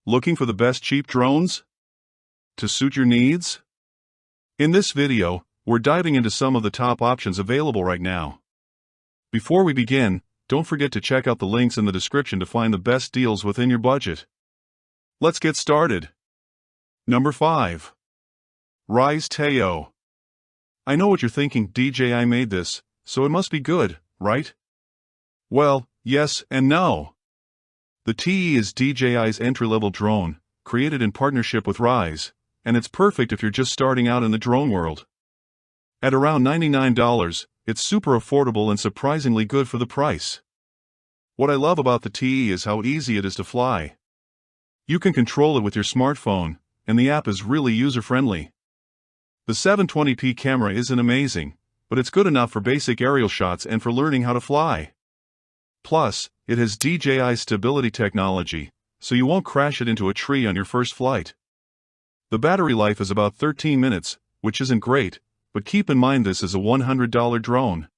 Looking for the best cheap drones to suit your needs? In this video, we're diving into some of the top options available right now. Before we begin, don't forget to check out the links in the description to find the best deals within your budget. Let's get started. Number 5. Ryze Tello. I know what you're thinking, DJI made this, so it must be good, right? Well, yes and no. The TE is DJI's entry-level drone, created in partnership with Ryze, and it's perfect if you're just starting out in the drone world. At around $99, it's super affordable and surprisingly good for the price. What I love about the TE is how easy it is to fly. You can control it with your smartphone, and the app is really user-friendly. The 720p camera isn't amazing, but it's good enough for basic aerial shots and for learning how to fly. Plus, it has DJI stability technology, so you won't crash it into a tree on your first flight. The battery life is about 13 minutes, which isn't great, but keep in mind this is a $100 drone.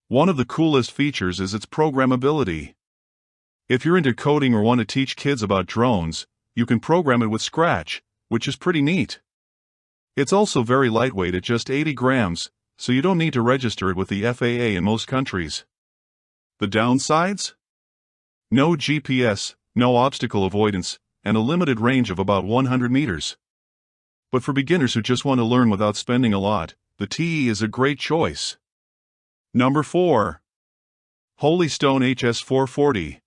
One of the coolest features is its programmability. If you're into coding or want to teach kids about drones, you can program it with Scratch, which is pretty neat. It's also very lightweight at just 80 grams, so you don't need to register it with the FAA in most countries. The downsides? No GPS, no obstacle avoidance, and a limited range of about 100 meters. But for beginners who just want to learn without spending a lot, the TE is a great choice. Number 4. Holystone HS440.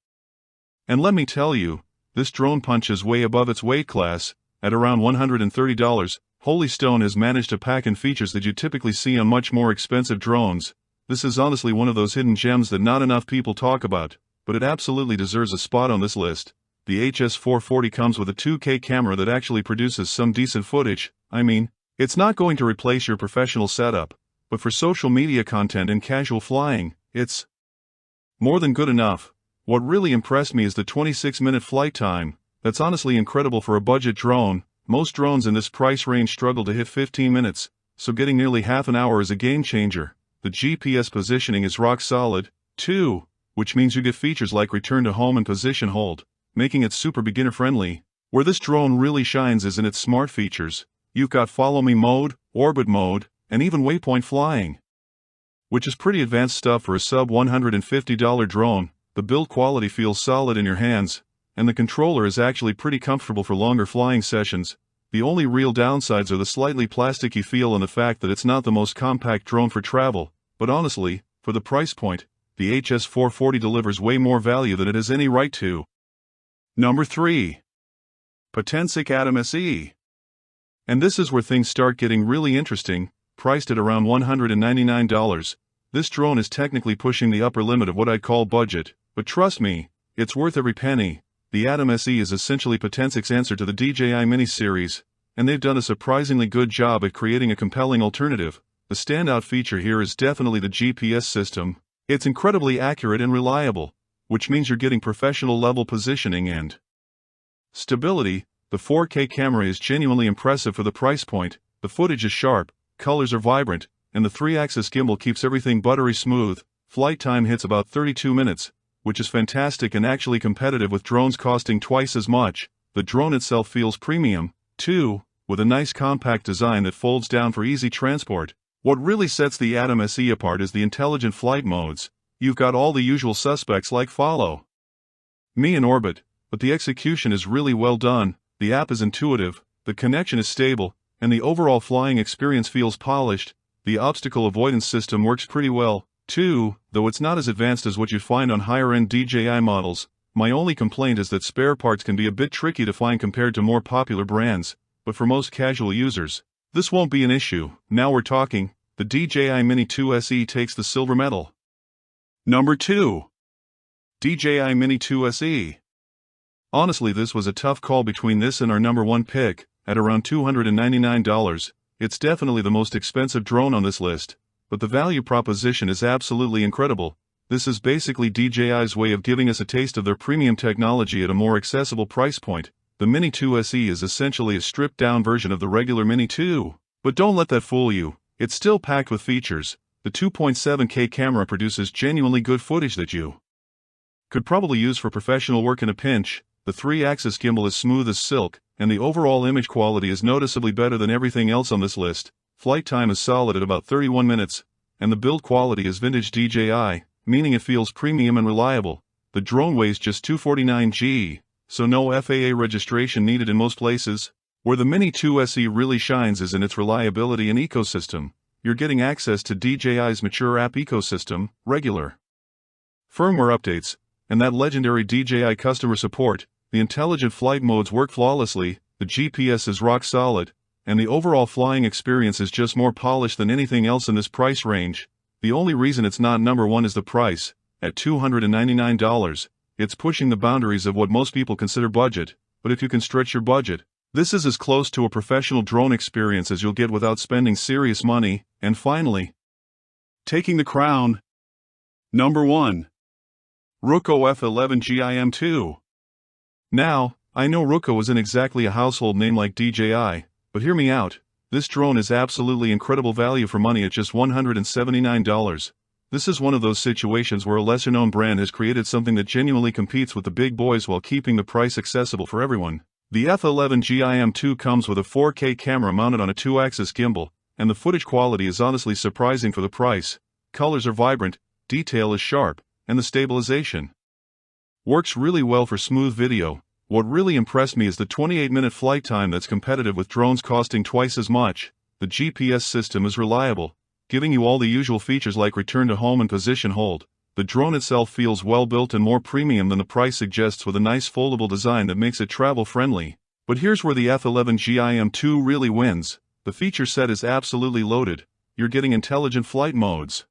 And let me tell you, this drone punches way above its weight class. At around $130, Holystone has managed to pack in features that you typically see on much more expensive drones. This is honestly one of those hidden gems that not enough people talk about, but it absolutely deserves a spot on this list. The HS440 comes with a 2K camera that actually produces some decent footage. I mean, it's not going to replace your professional setup, but for social media content and casual flying, it's more than good enough. What really impressed me is the 26-minute flight time. That's honestly incredible for a budget drone. Most drones in this price range struggle to hit 15 minutes, so getting nearly half an hour is a game changer. The GPS positioning is rock solid, too, which means you get features like return to home and position hold, making it super beginner friendly. Where this drone really shines is in its smart features. You've got follow me mode, orbit mode, and even waypoint flying, which is pretty advanced stuff for a sub $150 drone. The build quality feels solid in your hands, and the controller is actually pretty comfortable for longer flying sessions. The only real downsides are the slightly plasticky feel and the fact that it's not the most compact drone for travel, but honestly, for the price point, the HS440 delivers way more value than it has any right to. Number 3. Patensic Atom SE. And this is where things start getting really interesting. Priced at around $199, this drone is technically pushing the upper limit of what I'd call budget, but trust me, it's worth every penny. The Atom SE is essentially Patensic's answer to the DJI Mini series, and they've done a surprisingly good job at creating a compelling alternative. The standout feature here is definitely the GPS system. It's incredibly accurate and reliable, which means you're getting professional level positioning and stability. The 4K camera is genuinely impressive for the price point. The footage is sharp, colors are vibrant, and the 3-axis gimbal keeps everything buttery smooth. Flight time hits about 32 minutes. Which is fantastic and actually competitive with drones costing twice as much. The drone itself feels premium, too, with a nice compact design that folds down for easy transport. What really sets the Atom SE apart is the intelligent flight modes. You've got all the usual suspects like follow me and orbit, but the execution is really well done. The app is intuitive, the connection is stable, and the overall flying experience feels polished. The obstacle avoidance system works pretty well, too, though it's not as advanced as what you find on higher-end DJI models. My only complaint is that spare parts can be a bit tricky to find compared to more popular brands, but for most casual users, this won't be an issue. Now we're talking. The DJI Mini 2 SE takes the silver medal. Number 2. DJI Mini 2 SE. Honestly, this was a tough call between this and our number 1 pick. At around $299, it's definitely the most expensive drone on this list. But the value proposition is absolutely incredible. This is basically DJI's way of giving us a taste of their premium technology at a more accessible price point. The Mini 2 SE is essentially a stripped-down version of the regular Mini 2. But don't let that fool you. It's still packed with features. The 2.7K camera produces genuinely good footage that you could probably use for professional work in a pinch. the 3-axis gimbal is smooth as silk, and the overall image quality is noticeably better than everything else on this list. Flight time is solid at about 31 minutes, and the build quality is vintage DJI, meaning it feels premium and reliable. The drone weighs just 249 g, so no FAA registration needed in most places. Where the Mini 2 SE really shines is in its reliability and ecosystem. You're getting access to DJI's mature app ecosystem, regular firmware updates, and that legendary DJI customer support. The intelligent flight modes work flawlessly, the GPS is rock solid, and the overall flying experience is just more polished than anything else in this price range. The only reason it's not number one is the price. At $299, it's pushing the boundaries of what most people consider budget, but if you can stretch your budget, this is as close to a professional drone experience as you'll get without spending serious money. And finally, taking the crown, number 1. Ruko F11GIM2. Now, I know Ruko isn't exactly a household name like DJI, but hear me out. This drone is absolutely incredible value for money at just $179. This is one of those situations where a lesser-known brand has created something that genuinely competes with the big boys while keeping the price accessible for everyone. The F11GIM2 comes with a 4K camera mounted on a 2-axis gimbal, and the footage quality is honestly surprising for the price. Colors are vibrant, detail is sharp, and the stabilization works really well for smooth video. What really impressed me is the 28-minute flight time that's competitive with drones costing twice as much. The GPS system is reliable, giving you all the usual features like return to home and position hold. The drone itself feels well built and more premium than the price suggests, with a nice foldable design that makes it travel friendly. But here's where the F11GIM2 really wins. The feature set is absolutely loaded. You're getting intelligent flight modes,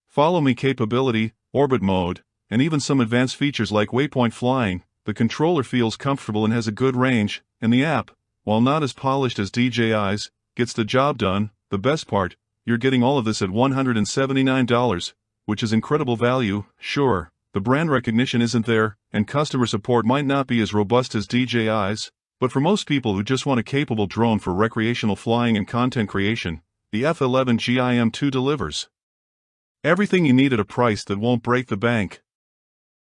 follow me capability, orbit mode, and even some advanced features like waypoint flying. The controller feels comfortable and has a good range, and the app, while not as polished as DJI's, gets the job done. The best part, you're getting all of this at $179, which is incredible value. Sure, the brand recognition isn't there, and customer support might not be as robust as DJI's, but for most people who just want a capable drone for recreational flying and content creation, the F11GIM2 delivers everything you need at a price that won't break the bank.